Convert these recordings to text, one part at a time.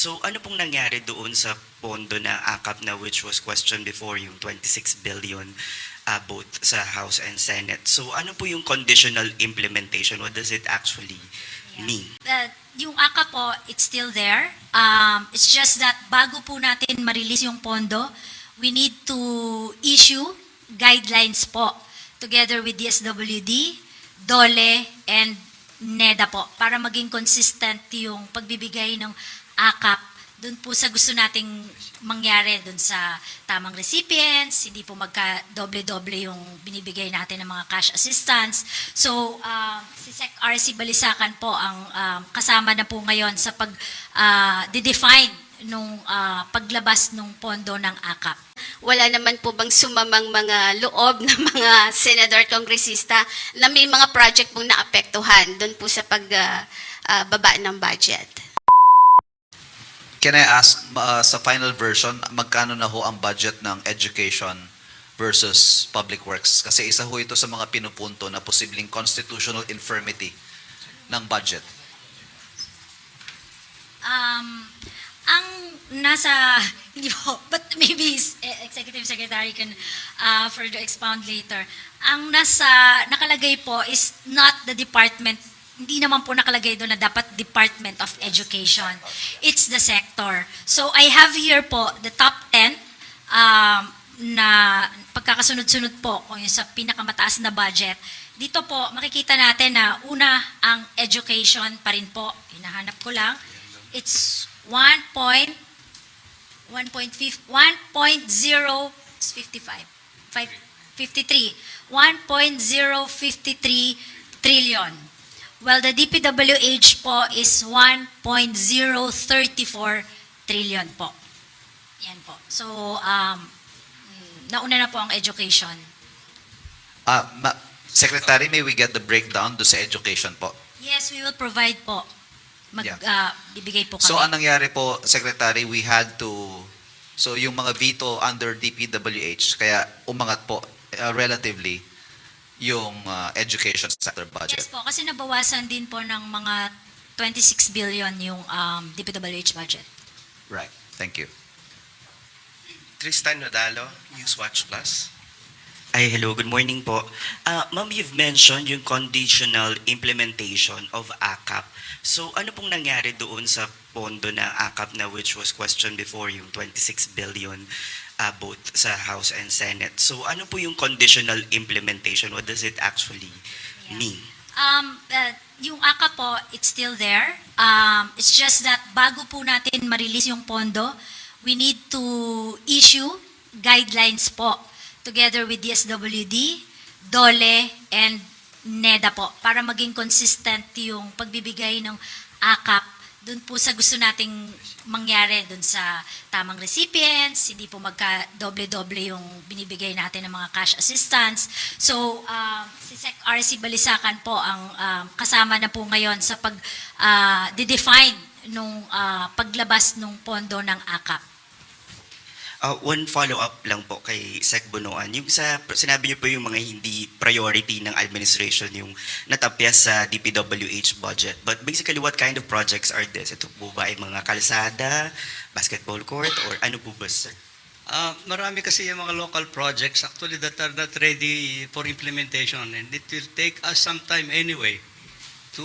So ano pong nangyari doon sa pondo na AKAP na which was questioned before, yung 26 billion both sa House and Senate? So ano po yung conditional implementation? What does it actually mean? Yung AKA po, it's still there. It's just that bago po natin ma-release yung pondo, we need to issue guidelines po together with DSWD, DOLE, and NEDA po para maging consistent yung pagbibigay ng AKAP dun po sa gusto nating mangyari dun sa tamang recipients, hindi po magka-doble-doble yung binibigay natin ng mga cash assistance. So, si Sec. RC Balisacan po ang kasama na po ngayon sa pag-define nung paglabas ng pondo ng AKAP. Wala naman po bang sumamang mga loob ng mga senador at kongresista na may mga project pong naapektuhan doon po sa pagbaba ng budget? Can I ask, sa final version, magkano na ho ang budget ng education versus public works? Kasi isa ho ito sa mga pinupunto na posibleng constitutional infirmity ng budget. Ang nasa, hindi po, but maybe Executive Secretary can further expound later. Ang nakalagay po is not the department, hindi naman po nakalagay doon na dapat Department of Education. It's the sector. So I have here po the top 10 na pagkakasunod-sunod po kung yung sa pinakamataas na budget. Dito po makikita natin na una ang education pa rin po. Hinahanap ko lang. It's 1.055 1.053 trillion. Well, the DPWH po is 1.034 trillion po. Yan po. So, nauna na po ang education. Secretary, may we get the breakdown do sa education po? Yes, we will provide po. Bibigay po kami. So, anong nangyari po, Secretary, we had to, so yung mga veto under DPWH, kaya umangat po relatively yung education sector budget. Yes po, kasi nabawasan din po ng mga 26 billion yung DPWH budget. Right. Thank you. Tristan Nodalo, Newswatch Plus. Ay, hello, good morning po. Ma'am, you've mentioned yung conditional implementation of AKAP. So ano pong nangyari doon sa pondo na AKAP na which was questioned before, yung 26 billion both sa House and Senate? So ano po yung conditional implementation? What does it actually mean? Yung AKAP po, it's still there. It's just that bago po natin ma-release yung pondo, we need to issue guidelines po together with DSWD, DOLE, and NEDA po para maging consistent yung pagbibigay ng AKAP dun po sa gusto nating mangyari dun sa tamang recipients, hindi po magka-doble-doble yung binibigay natin ng mga cash assistance. So, si Sec. RC Balisacan po ang kasama na po ngayon sa pag-define nung paglabas ng pondo ng AKAP. One follow-up lang po kay Sec. Bonoan. Yung sinabi niyo po yung mga hindi priority ng administration, yung natapyas sa DPWH budget. But basically, what kind of projects are this? Ito po ba ay mga kalsada, basketball court, or ano po ba, sir? Marami kasi yung mga local projects actually that are not ready for implementation, and it will take us some time anyway to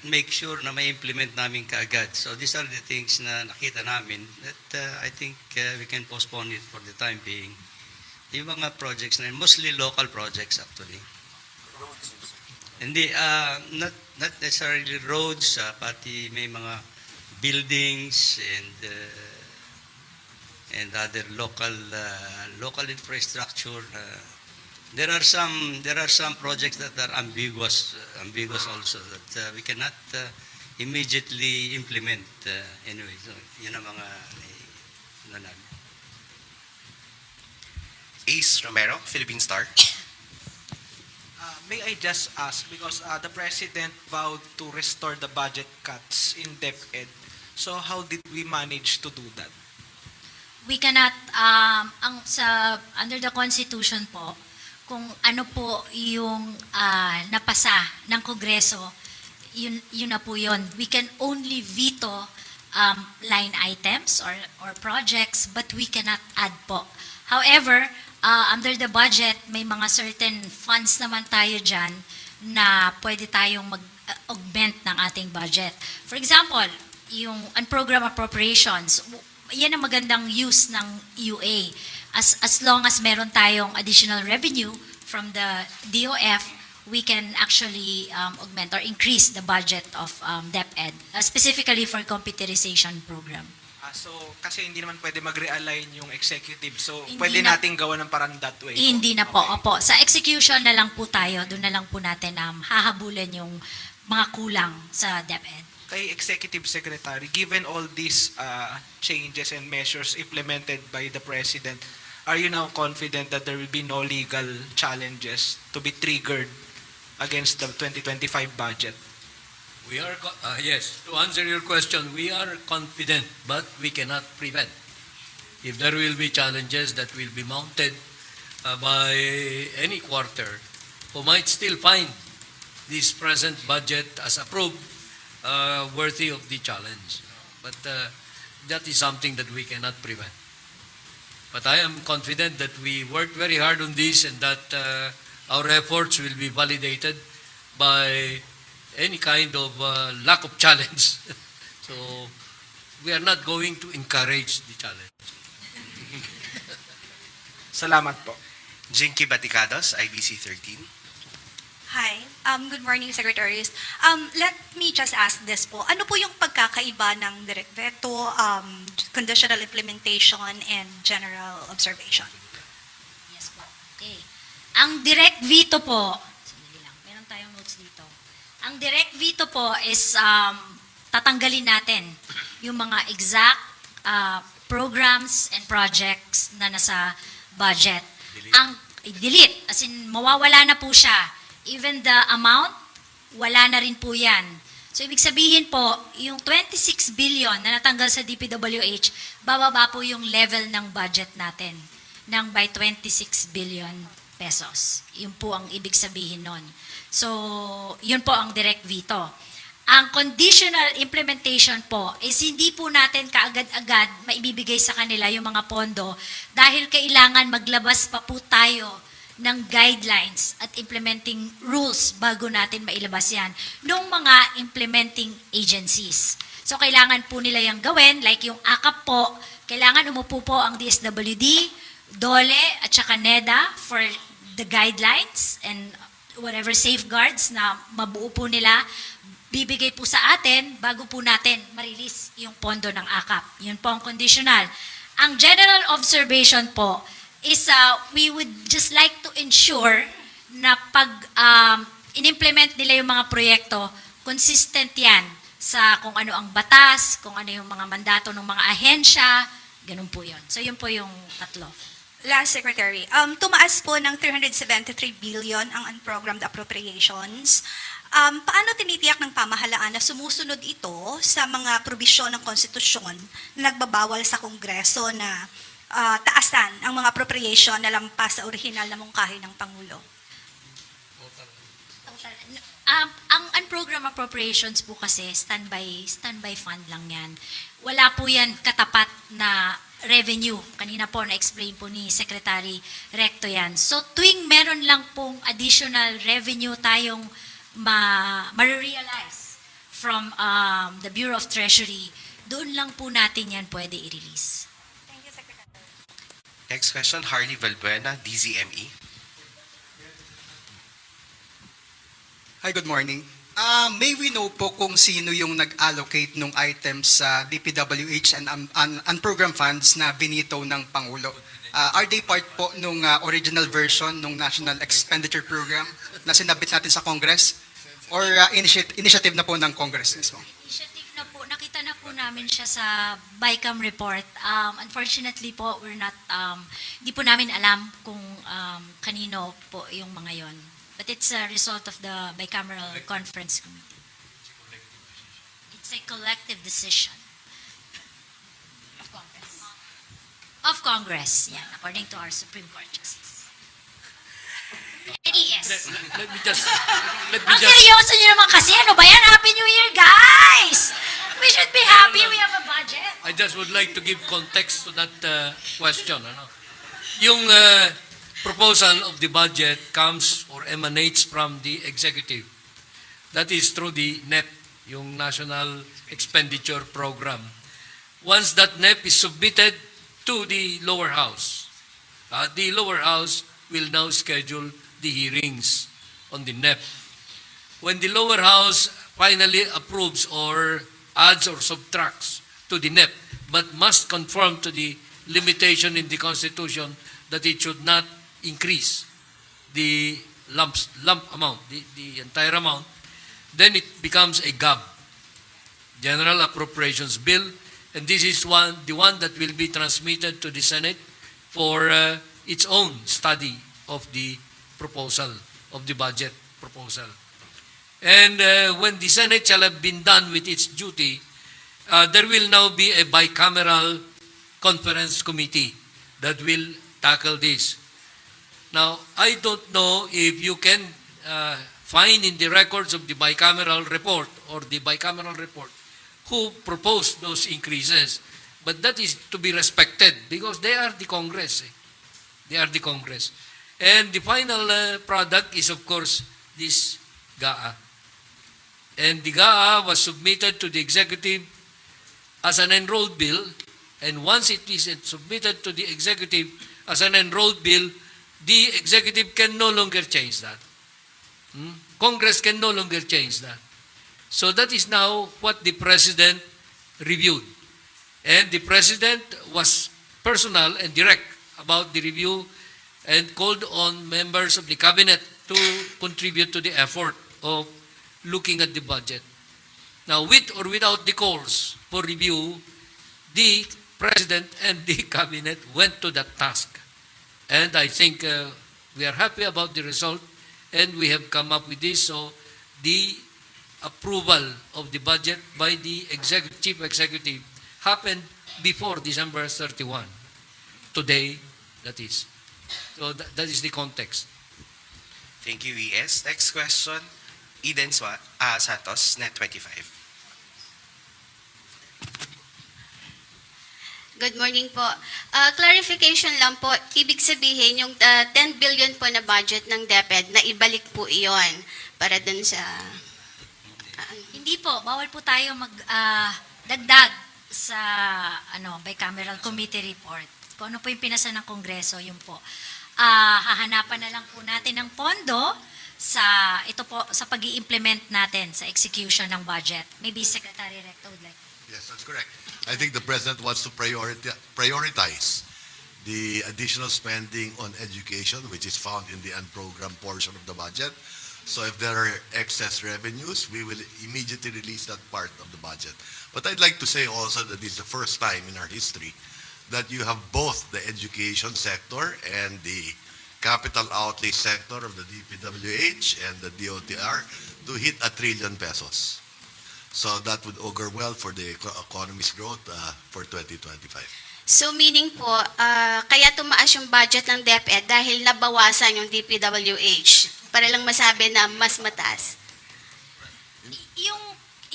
make sure na may implement namin kaagad. So these are the things na nakita namin that I think we can postpone it for the time being. Yung mga projects na mostly local projects actually. Hindi, not necessarily roads, pati may mga buildings and other local infrastructure. There are some projects that are ambiguous also that we cannot immediately implement anyway. So yun ang mga namin. Ace Romero, Philippine Star. May I just ask, because the President vowed to restore the budget cuts in DepEd. So how did we manage to do that? We cannot, under the Constitution po, kung ano po yung napasa ng Kongreso, yun na po yun. We can only veto line items or projects, but we cannot add po. However, under the budget, may mga certain funds naman tayo dyan na pwede tayong mag-augment ng ating budget. For example, yung unprogrammed appropriations, yan ang magandang use ng UA. As long as meron tayong additional revenue from the DOF, we can actually augment or increase the budget of DepEd, specifically for computerization program. So, kasi hindi naman pwede mag-realign yung executive. So, Hindi pwede na- nating gawa ng parang that way. Hindi na po, Okay. opo. Sa execution na lang po tayo, doon na lang po natin hahabulin yung mga kulang sa DepEd. Kay Executive Secretary, given all these changes and measures implemented by the President, are you now confident that there will be no legal challenges to be triggered against the 2025 budget? We are, yes, to answer your question, we are confident, but we cannot prevent. If there will be challenges that will be mounted by any quarter, who might still find this present budget as approved, worthy of the challenge. But that is something that we cannot prevent. But I am confident that we worked very hard on this and that our efforts will be validated by any kind of lack of challenge. So we are not going to encourage the challenge. Salamat po. Jinky Baticados, IBC 13. Hi. Good morning, Secretaries. Let me just ask this po. Ano po yung pagkakaiba ng direct veto, conditional implementation, and general observation? Yes po. Okay. Ang direct veto po, sandali lang, meron tayong notes dito. Ang direct veto po is tatanggalin natin yung mga exact programs and projects na nasa budget. Delete, as in mawawala na po siya. Even the amount, wala na rin po yan. So, ibig sabihin po, yung 26 billion na natanggal sa DPWH, bababa po yung level ng budget natin ng by 26 billion pesos. Yun po ang ibig sabihin nun. So, yun po ang direct veto. Ang conditional implementation po is hindi po natin kaagad-agad maibibigay sa kanila yung mga pondo dahil kailangan maglabas pa po tayo ng guidelines at implementing rules bago natin mailabas yan ng mga implementing agencies. So, kailangan po nila yung gawin, like yung AKAP po, kailangan umupo po ang DSWD, DOLE, at saka NEDA for the guidelines and whatever safeguards na mabuo po nila, bibigay po sa atin bago po natin ma-release yung pondo ng AKAP. Yun po ang conditional. Ang general observation po is we would just like to ensure na pag in-implement nila yung mga proyekto, consistent yan sa kung ano ang batas, kung ano yung mga mandato ng mga ahensya, ganun po yun. So yun po yung tatlo. Last, Secretary. Tumaas po ng 373 billion ang unprogrammed appropriations. Paano tinitiyak ng pamahalaan na sumusunod ito sa mga probisyon ng konstitusyon na nagbabawal sa Kongreso na taasan ang mga appropriation na lampas sa orihinal na mungkahi ng Pangulo? Ang unprogrammed appropriations po kasi standby fund lang yan. Wala po yan katapat na revenue. Kanina po na-explain po ni Secretary Recto yan. So tuwing meron lang pong additional revenue tayong ma-realize from the Bureau of Treasury, doon lang po natin yan pwede i-release. Thank you, Secretary. Next question, Harley Valbuena, DZME. Hi, good morning. May we know po kung sino yung nag-allocate ng items sa DPWH and unprogrammed funds na binito ng Pangulo? Are they part po nung original version ng National Expenditure Program na sinabit natin sa Congress? Or initiative na po ng Congress mismo? Initiative na po, nakita na po namin siya sa BICAM report. Unfortunately po, hindi po namin alam kung kanino po yung mga yon. But it's a result of the bicameral conference committee. It's a collective decision of Congress. Of Congress, yeah, according to our Supreme Court Justice. NES. Let me just Ang seryoso nyo naman kasi, ano ba yan? Happy New Year, guys! We should be happy we have a budget. I just would like to give context to that question. Ano? Yung proposal of the budget comes or emanates from the executive. That is through the NEP, yung National Expenditure Program. Once that NEP is submitted to the lower house, the lower house will now schedule the hearings on the NEP. When the lower house finally approves or adds or subtracts to the NEP, but must conform to the limitation in the Constitution that it should not increase the lump amount, the entire amount, then it becomes a GAB, General Appropriations Bill, and this is the one that will be transmitted to the Senate for its own study of the proposal, of the budget proposal. And when the Senate shall have been done with its duty, there will now be a bicameral conference committee that will tackle this. Now, I don't know if you can find in the records of the bicameral report or the bicameral report who proposed those increases, but that is to be respected because they are the Congress. They are the Congress. And the final product is, of course, this GAA. And the GAA was submitted to the executive as an enrolled bill, and once it is submitted to the executive as an enrolled bill, the executive can no longer change that. Congress can no longer change that. So that is now what the President reviewed. And the President was personal and direct about the review and called on members of the Cabinet to contribute to the effort of looking at the budget. Now, with or without the calls for review, the President and the Cabinet went to that task. And I think we are happy about the result, and we have come up with this. So the approval of the budget by the chief executive happened before December 31. Today, that is. So that is the context. Thank you, ES. Next question, Eden Santos, Net 25. Good morning po. Clarification lang po, ibig sabihin yung 10 billion po na budget ng DepEd, na ibalik po iyon para dun sa... Hindi po, bawal po tayo magdagdag sa bicameral committee report. Kung ano po yung pinasa ng Kongreso, yun po. Hahanapan na lang po natin ng pondo sa ito po sa pag-i-implement natin sa execution ng budget. Maybe Secretary Recto would like. Yes, that's correct. I think the President wants to prioritize the additional spending on education, which is found in the unprogrammed portion of the budget. So if there are excess revenues, we will immediately release that part of the budget. But I'd like to say also that this is the first time in our history that you have both the education sector and the capital outlay sector of the DPWH and the DOTR to hit 1 trillion pesos. So that would augur well for the economy's growth for 2025. So meaning po, kaya tumaas yung budget ng DepEd dahil nabawasan yung DPWH para lang masabi na mas mataas.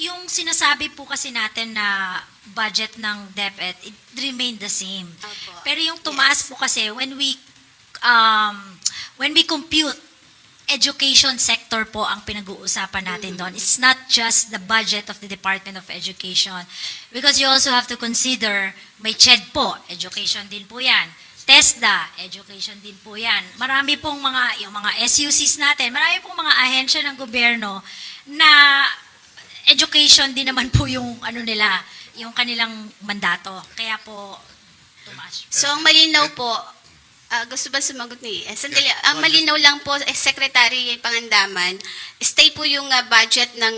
Yung sinasabi po kasi natin na budget ng DepEd, it remained the same. Opo. Pero yung tumaas po kasi when we compute education sector po ang pinag-uusapan natin doon. It's not just the budget of the Department of Education because you also have to consider may CHED po, education din po yan. TESDA, education din po yan. Marami pong yung mga SUCs natin, marami pong mga ahensya ng gobyerno na education din naman po yung nila, yung kanilang mandato. Kaya po tumaas. So ang malinaw po, gusto ba sumagot ni sandali, ang malinaw lang po, Secretary Pangandaman, stay po yung budget ng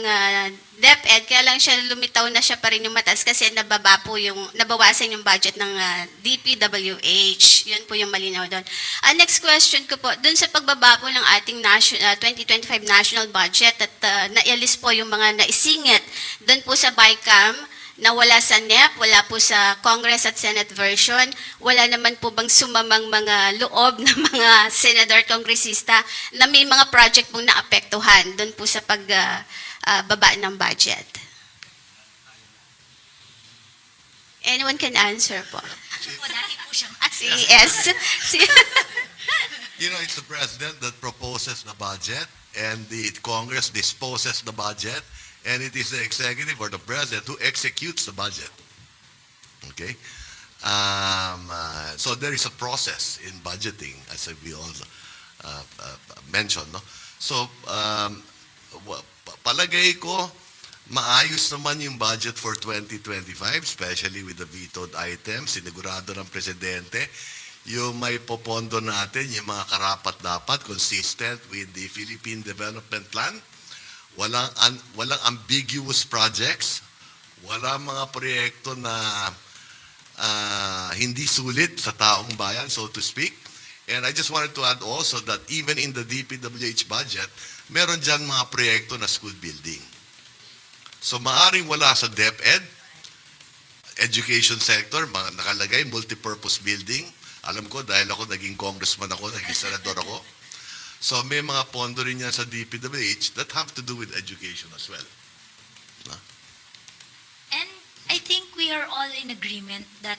DepEd, kaya lang siya lumitaw na siya pa rin yung mataas kasi nabawasan yung budget ng DPWH. Yun po yung malinaw doon. Next question ko po, doon sa pagbaba po ng ating 2025 national budget at naialis po yung mga naisingit doon po sa BICAM, na wala sa NEP, wala po sa Congress at Senate version, wala naman po bang sumamang mga loob ng mga senador at kongresista na may mga project pong naapektuhan doon po sa pagbaba ng budget? Anyone can answer po. Dati po siyang Si S. You know, it's the president that proposes the budget and the Congress disposes the budget, and it is the executive or the president who executes the budget. Okay? So there is a process in budgeting, as we all mentioned. No? So, palagay ko, maayos naman yung budget for 2025, especially with the vetoed items. Sinigurado ng presidente yung may popondo natin, yung mga karapat-dapat, consistent with the Philippine Development Plan. Walang ambiguous projects. Walang mga proyekto na hindi sulit sa taong bayan, so to speak. And I just wanted to add also that even in the DPWH budget, meron dyan mga proyekto na school building. So maaring wala sa DepEd, education sector, mga nakalagay, multipurpose building. Alam ko dahil ako naging congressman ako, naging senador ako. So may mga pondo rin yan sa DPWH that have to do with education as well. And I think we are all in agreement that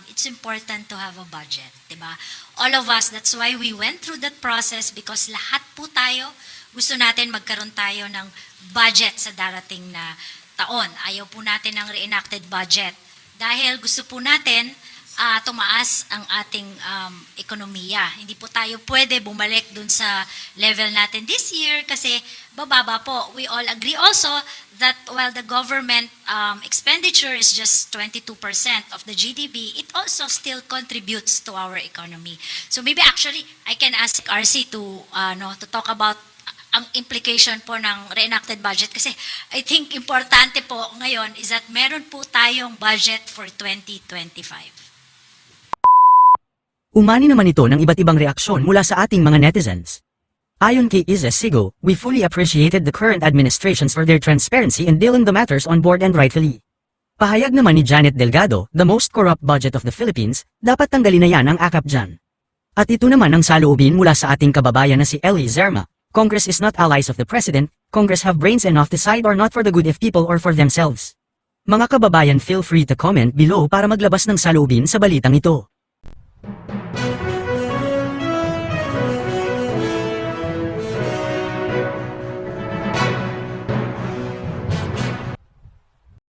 it's important to have a budget, diba? All of us, that's why we went through that process because lahat po tayo, gusto natin magkaroon tayo ng budget sa darating na taon. Ayaw po natin ng reenacted budget dahil gusto po natin tumaas ang ating ekonomiya. Hindi po tayo pwede bumalik dun sa level natin this year kasi bababa po. We all agree also that while the government expenditure is just 22% of the GDP, it also still contributes to our economy. So maybe actually I can ask RC to talk about ang implication po ng reenacted budget kasi I think importante po ngayon is that meron po tayong budget for 2025. Umani naman ito ng iba't ibang reaksyon mula sa ating mga netizens. Ayon kay Isis Sigo, we fully appreciated the current administrations for their transparency in dealing the matters on board and rightfully. Pahayag naman ni Janet Delgado, the most corrupt budget of the Philippines, dapat tanggalin na yan ang AKAP dyan. At ito naman ang saloobin mula sa ating kababayan na si Ellie Zerma, Congress is not allies of the President, Congress have brains enough to decide or not for the good of people or for themselves. Mga kababayan, feel free to comment below para maglabas ng saloobin sa balitang ito.